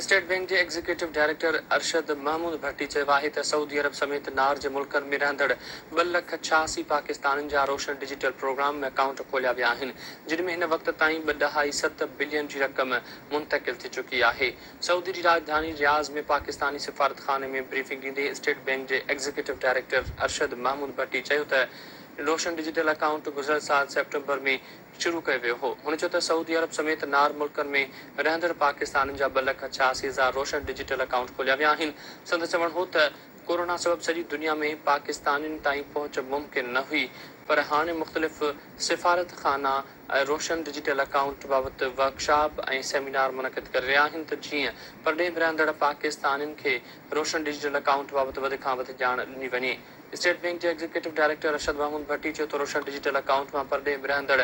State bank के executive director Arshad Mahmud भट्टी चयो आहे त सऊदी अरब समेत नार जे मुल्कनि में रहंदड़ 2,86,000 पाकिस्तानियुनि जा रोशन डिजिटल प्रोग्राम में अकाउंट खोलिया विया आहिनि, जिन में हिन वक़्त ताईं 2.7 बिलियन जी रक़म मुंतकिल थी चुकी आहे। सऊदी जी राजधानी रियाज़ में पाकिस्तानी सिफारतखाने में ब्रीफिंग ॾींदे स्टेट बैंक जे एग्जीक्यूटिव डायरेक्टर अरशद महमूद भट्टी चयो त रोशन डिजिटल अकाउंट गुज़िरियल साल सेप्टेंबर में शुरू कयो वियो हो। हुन चयो त सऊदी अरब समेत नार मुल्कनि में रहंदड़ पाकिस्तानियुनि जा 2,86,000 रोशन डिजिटल अकाउंट खोलिया विया आहिनि। संदसि चवणु हो त कोरोना सबब सॼी दुनिया में पाकिस्तानियुनि ताईं पहुच मुमकिन न हुई, पर हाणे मुख़्तलिफ़ सिफारतखाना रोशन डिजिटल अकाउंट बाबति वर्कशॉप ऐं सेमिनार मुनक़िद करे रहिया आहिनि त जीअं परॾेह में रहंदड़ पाकिस्तानियुनि खे रोशन डिजिटल अकाउंट बाबति वधि खां वधि ॼाण ॾिनी वञे। स्टेट बैंक के एग्जीक्यूटिव डायरेक्टर अरशद महमूद भट्टी चयो त रोशन डिजिटल अकाउंट में परॾेह में रहंदड़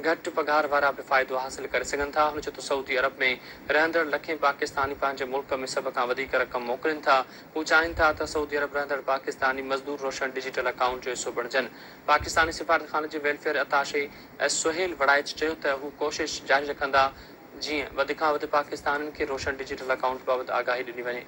घटि पघार वारा बि फ़ाइदो हासिल करे सघनि था। हुन चयो त सऊदी अरब में रहंदड़ लखें पाकिस्तानी पंहिंजे मुल्क में सभ खां वधीक रक़म मोकिलीनि था। हू चाहिनि था त सऊदी अरब रहंदड़ पाकिस्तानी मज़दूर रोशन डिजिटल अकाउंट जो हिसो बणिजनि। पाकिस्तानी सिफारतखाने जे वेलफेयर अताशे सुहेल वड़ाइच चयो त हू कोशिश जारी रखंदा जीअं वधि खां वधि पाकिस्तानियुनि खे रोशन डिजिटल अकाउंट बाबति आगाही ॾिनी वञे।